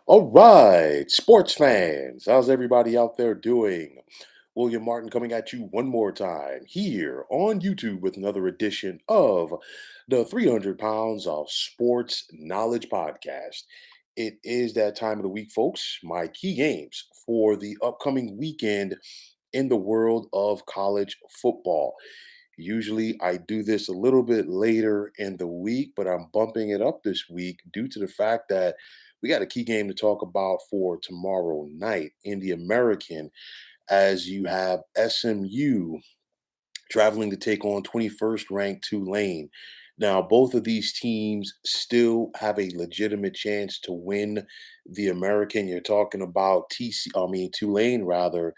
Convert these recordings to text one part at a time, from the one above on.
All right, sports fans, how's everybody out there doing? William Martin coming at you one more time here on YouTube with another edition of the 300 Pounds of Sports Knowledge Podcast. It is that time of the week, folks. My key games for the upcoming weekend in the world of college football. Usually, I do this a little bit later in the week, but I'm bumping it up this week due to the fact that we got a key game to talk about for tomorrow night in the American, as you have SMU traveling to take on 21st ranked Tulane. Now, both of these teams still have a legitimate chance to win the American. You're talking about Tulane rather.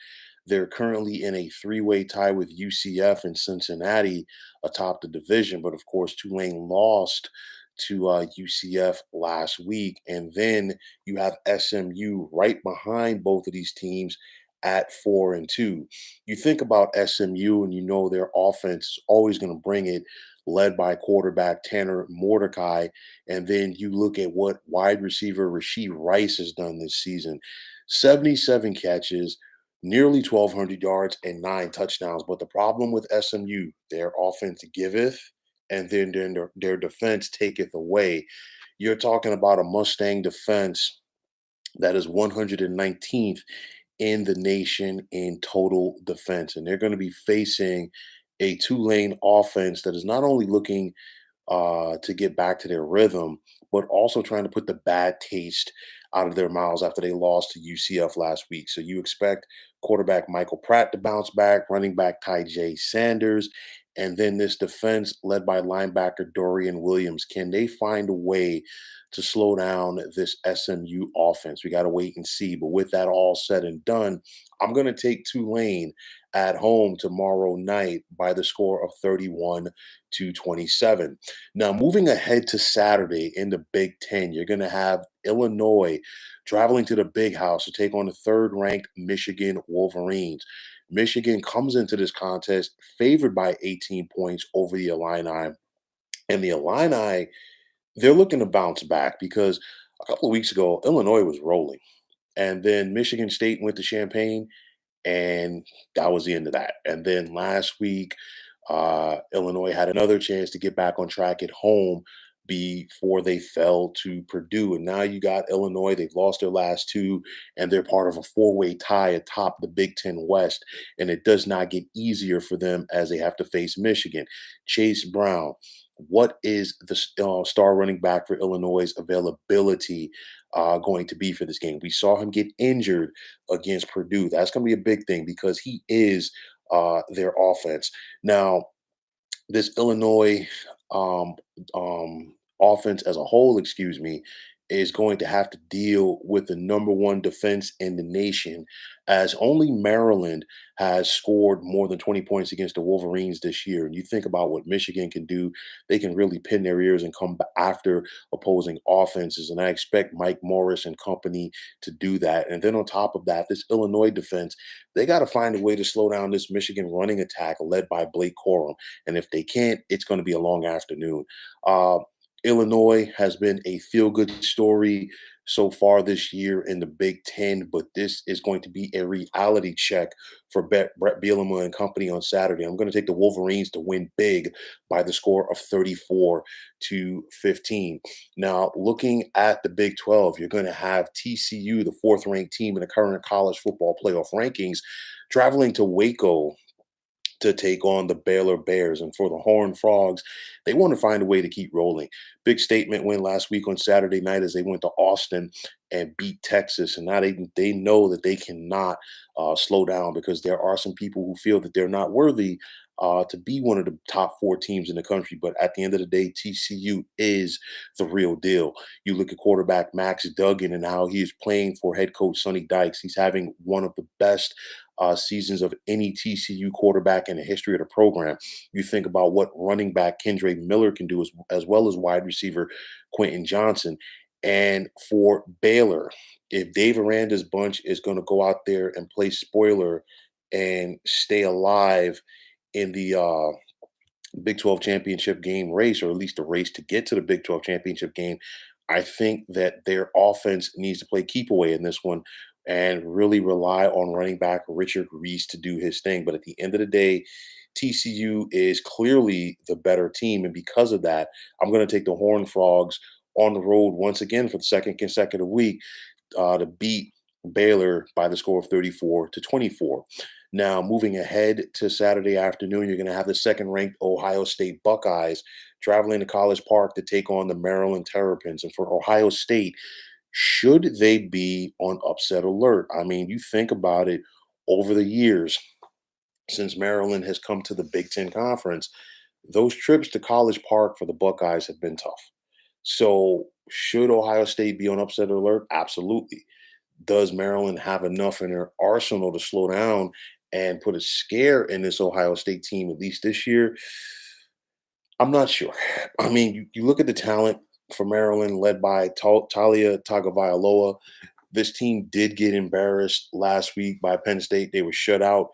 They're currently in a three-way tie with UCF and Cincinnati atop the division, but of course, Tulane lost to UCF last week, and then you have SMU right behind both of these teams at 4-2. You think about SMU and you know their offense is always going to bring it, led by quarterback Tanner Mordecai. And then you look at what wide receiver Rasheed Rice has done this season: 77 catches, nearly 1,200 yards, and 9 touchdowns. But the problem with SMU, their offense giveth, and then their defense taketh away. You're talking about a Mustang defense that is 119th in the nation in total defense. And they're going to be facing a Tulane offense that is not only looking to get back to their rhythm, but also trying to put the bad taste out of their mouths after they lost to UCF last week. So you expect quarterback Michael Pratt to bounce back, running back Ty J. Sanders, and then this defense led by linebacker Dorian Williams. Can they find a way to slow down this SMU offense? We got to wait and see. But with that all said and done, I'm going to take Tulane at home tomorrow night by the score of 31-27. Now, moving ahead to Saturday in the Big Ten, you're going to have Illinois traveling to the Big House to take on the third-ranked Michigan Wolverines. Michigan comes into this contest favored by 18 points over the Illini, and the Illini, they're looking to bounce back because a couple of weeks ago, Illinois was rolling, and then Michigan State went to Champaign, and that was the end of that. And then last week, Illinois had another chance to get back on track at home before they fell to Purdue. And now you got Illinois. They've lost their last two, and they're part of a four-way tie atop the Big Ten West. And it does not get easier for them as they have to face Michigan. Chase Brown. What is the star running back for Illinois' availability going to be for this game? We saw him get injured against Purdue. That's going to be a big thing because he is their offense. Now, this Illinois um, offense as a whole, excuse me, is going to have to deal with the number one defense in the nation, as only Maryland has scored more than 20 points against the Wolverines this year. And you think about what Michigan can do, they can really pin their ears and come after opposing offenses. And I expect Mike Morris and company to do that. And then on top of that, this Illinois defense, they got to find a way to slow down this Michigan running attack led by Blake Corum. And if they can't, it's going to be a long afternoon. Uh, Illinois has been a feel good story so far this year in the Big Ten, but this is going to be a reality check for Brett Bielema and company on Saturday. I'm going to take the Wolverines to win big by the score of 34-15. Now, looking at the Big 12, you're going to have TCU, the fourth ranked team in the current college football playoff rankings, traveling to Waco to take on the Baylor Bears. And for the Horned Frogs, they want to find a way to keep rolling. Big statement win last week on Saturday night as they went to Austin and beat Texas. And now they know that they cannot slow down because there are some people who feel that they're not worthy to be one of the top four teams in the country. But at the end of the day, TCU is the real deal. You look at quarterback Max Duggan and how he is playing for head coach Sonny Dykes. He's having one of the best seasons of any TCU quarterback in the history of the program. You think about what running back Kendre Miller can do as well as wide receiver Quentin Johnson. And for Baylor, if Dave Aranda's bunch is going to go out there and play spoiler and stay alive in the Big 12 championship game race, or at least the race to get to the Big 12 championship game, I think that their offense needs to play keep away in this one and really rely on running back Richard Reese to do his thing. But at the end of the day, TCU is clearly the better team. And because of that, I'm going to take the Horned Frogs on the road once again for the second consecutive week to beat Baylor by the score of 34-24. Now, moving ahead to Saturday afternoon, you're going to have the second ranked Ohio State Buckeyes traveling to College Park to take on the Maryland Terrapins. And for Ohio State, should they be on upset alert? I mean, you think about it over the years since Maryland has come to the Big Ten Conference, those trips to College Park for the Buckeyes have been tough. So, should Ohio State be on upset alert? Absolutely. Does Maryland have enough in their arsenal to slow down and put a scare in this Ohio State team, at least this year? I'm not sure. I mean, you look at the talent for Maryland, led by Talia Tagovailoa. This team did get embarrassed last week by Penn State. They were shut out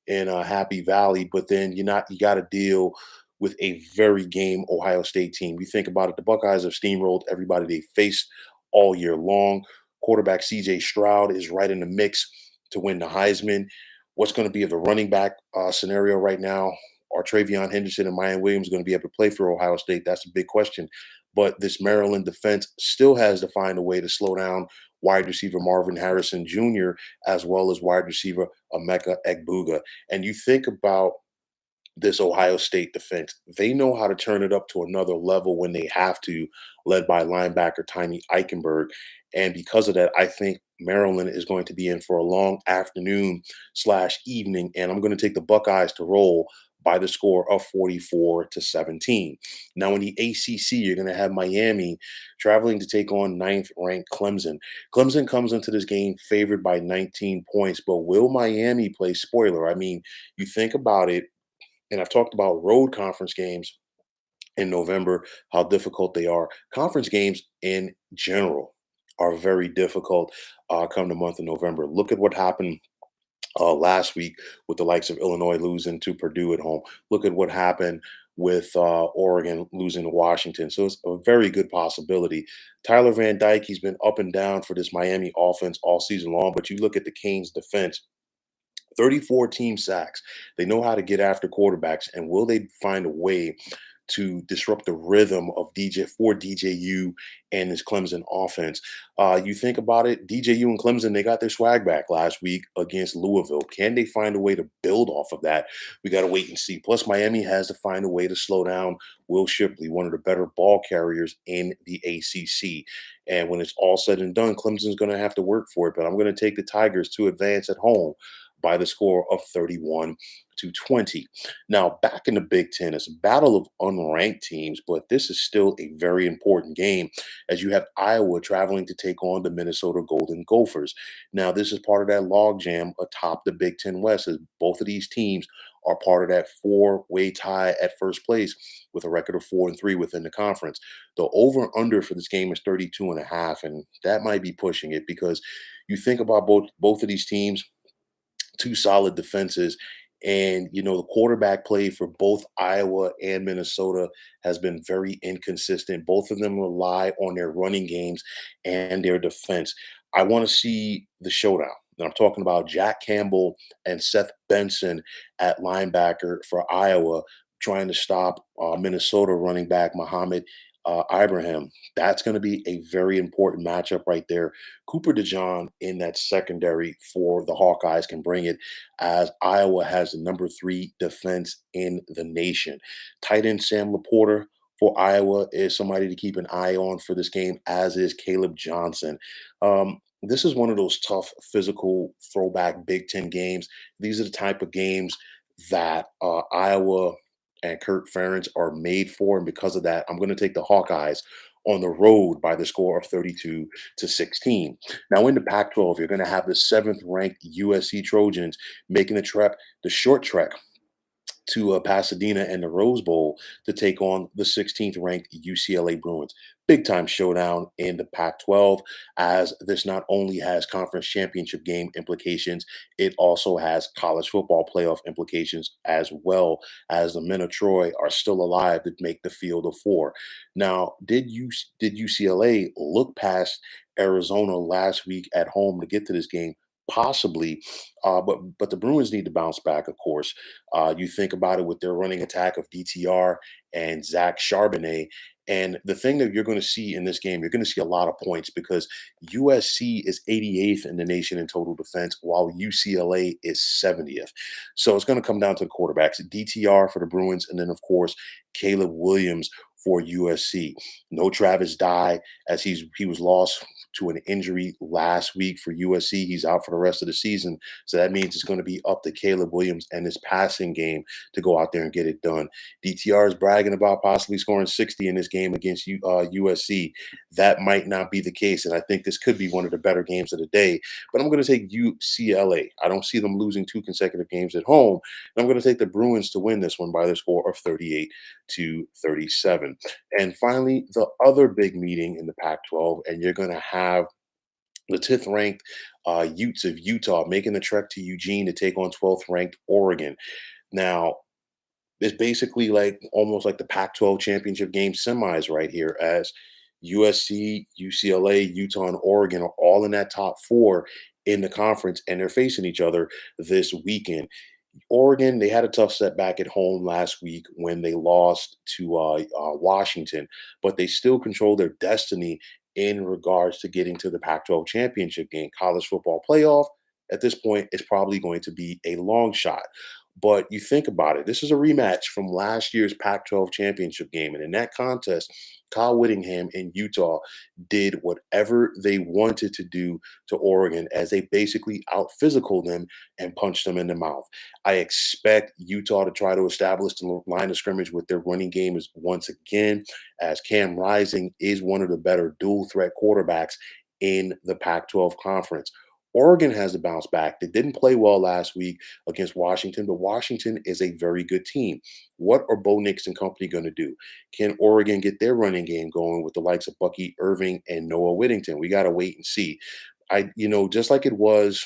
in Happy Valley, but then you got to deal with a very game Ohio State team. You think about it, the Buckeyes have steamrolled everybody they faced all year long. Quarterback CJ Stroud is right in the mix to win the Heisman. What's going to be the running back scenario right now? Are Travion Henderson and Mayan Williams going to be able to play for Ohio State? That's a big question. But this Maryland defense still has to find a way to slow down wide receiver Marvin Harrison Jr., as well as wide receiver Emeka Egbuga. And you think about this Ohio State defense. They know how to turn it up to another level when they have to, led by linebacker Tiny Eichenberg. And because of that, I think Maryland is going to be in for a long afternoon slash evening. And I'm going to take the Buckeyes to roll by the score of 44-17. Now, in the ACC, you're going to have Miami traveling to take on ninth ranked Clemson. Clemson comes into this game favored by 19 points, but will Miami play spoiler? I mean, you think about it, and I've talked about road conference games in November, how difficult they are. Conference games in general are very difficult come the month of November. Look at what happened last week with the likes of Illinois losing to Purdue at home. Look at what happened with Oregon losing to Washington. So it's a very good possibility. Tyler Van Dyke, he's been up and down for this Miami offense all season long, but you look at the Canes defense, 34 team sacks. They know how to get after quarterbacks, and will they find a way to disrupt the rhythm of DJU and this Clemson offense? You think about it, DJU and Clemson, they got their swag back last week against Louisville. Can they find a way to build off of that? We got to wait and see. Plus, Miami has to find a way to slow down Will Shipley, one of the better ball carriers in the ACC. And when it's all said and done, Clemson's going to have to work for it. But I'm going to take the Tigers to advance at home by the score of 31-20. Now, back in the Big Ten, it's a battle of unranked teams, but this is still a very important game as you have Iowa traveling to take on the Minnesota Golden Gophers. Now, this is part of that logjam atop the Big Ten West, as both of these teams are part of that four-way tie at first place with a record of 4-3 within the conference. The over-under for this game is 32 and a half, and that might be pushing it because you think about both of these teams, two solid defenses. And, the quarterback play for both Iowa and Minnesota has been very inconsistent. Both of them rely on their running games and their defense. I want to see the showdown. And I'm talking about Jack Campbell and Seth Benson at linebacker for Iowa, trying to stop Minnesota running back Muhammad Ibrahim. That's going to be a very important matchup right there. Cooper DeJean in that secondary for the Hawkeyes can bring it, as Iowa has the number 3 defense in the nation. Tight end Sam Laporta for Iowa is somebody to keep an eye on for this game, as is Caleb Johnson. This is one of those tough physical throwback Big Ten games. These are the type of games that Iowa and Kurt Ferentz are made for. And because of that, I'm going to take the Hawkeyes on the road by the score of 32-16. Now, in the Pac-12, you're going to have the 7th-ranked USC Trojans making the short trek to Pasadena and the Rose Bowl to take on the 16th-ranked UCLA Bruins. big time showdown in the Pac 12, as this not only has conference championship game implications, it also has college football playoff implications, as well as the men of Troy are still alive to make the field of four. Now, did UCLA look past Arizona last week at home to get to this game? Possibly, but the Bruins need to bounce back. Of course, you think about it with their running attack of DTR and Zach Charbonnet. And the thing that you're going to see in this game, you're going to see a lot of points because USC is 88th in the nation in total defense, while UCLA is 70th. So it's going to come down to the quarterbacks: DTR for the Bruins, and then of course Caleb Williams for USC. No Travis Dye, as he was lost to an injury last week for USC. He's out for the rest of the season. So that means it's going to be up to Caleb Williams and his passing game to go out there and get it done. DTR is bragging about possibly scoring 60 in this game against USC. That might not be the case. And I think this could be one of the better games of the day. But I'm going to take UCLA. I don't see them losing two consecutive games at home. And I'm going to take the Bruins to win this one by the score of 38-37. And finally, the other big meeting in the Pac 12, and you're going to have the 10th ranked Utes of Utah making the trek to Eugene to take on 12th ranked Oregon. Now, it's basically like almost like the Pac 12 championship game semis right here, as USC, UCLA, Utah, and Oregon are all in that top four in the conference, and they're facing each other this weekend. Oregon, they had a tough setback at home last week when they lost to Washington, but they still control their destiny in regards to getting to the Pac 12 championship game. College football playoff, at this point, is probably going to be a long shot. But you think about it, this is a rematch from last year's Pac 12 championship game. And in that contest, Kyle Whittingham in Utah did whatever they wanted to do to Oregon, as they basically out physical them and punched them in the mouth. I expect Utah to try to establish the line of scrimmage with their running game is once again, as Cam Rising is one of the better dual threat quarterbacks in the Pac 12 conference. Oregon has to bounce back. They didn't play well last week against Washington, but Washington is a very good team. What are Bo Nix and company going to do? Can Oregon get their running game going with the likes of Bucky Irving and Noah Whittington? We got to wait and see. Just like it was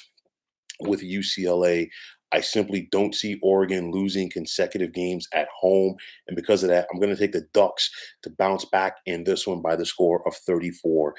with UCLA, I simply don't see Oregon losing consecutive games at home. And because of that, I'm going to take the Ducks to bounce back in this one by the score of 34-30.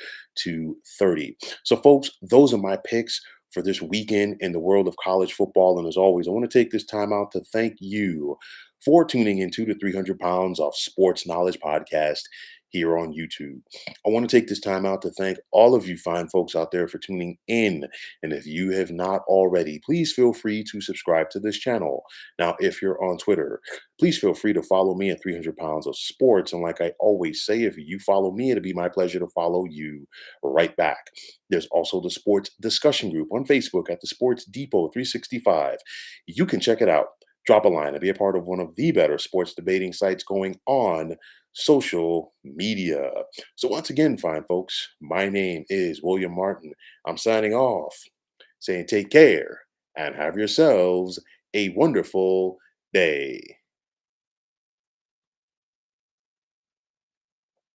So, folks, those are my picks for this weekend in the world of college football. And as always, I want to take this time out to thank you for tuning into the 300 Pounds of Sports Knowledge podcast here on YouTube. I want to take this time out to thank all of you fine folks out there for tuning in. And if you have not already, please feel free to subscribe to this channel. Now, if you're on Twitter, please feel free to follow me at 300 Pounds of Sports. And like I always say, if you follow me, it'll be my pleasure to follow you right back. There's also the sports discussion group on Facebook at the Sports Depot 365. You can check it out. Drop a line and be a part of one of the better sports debating sites going on social media. So, once again, fine folks, my name is William Martin. I'm signing off, saying take care and have yourselves a wonderful day.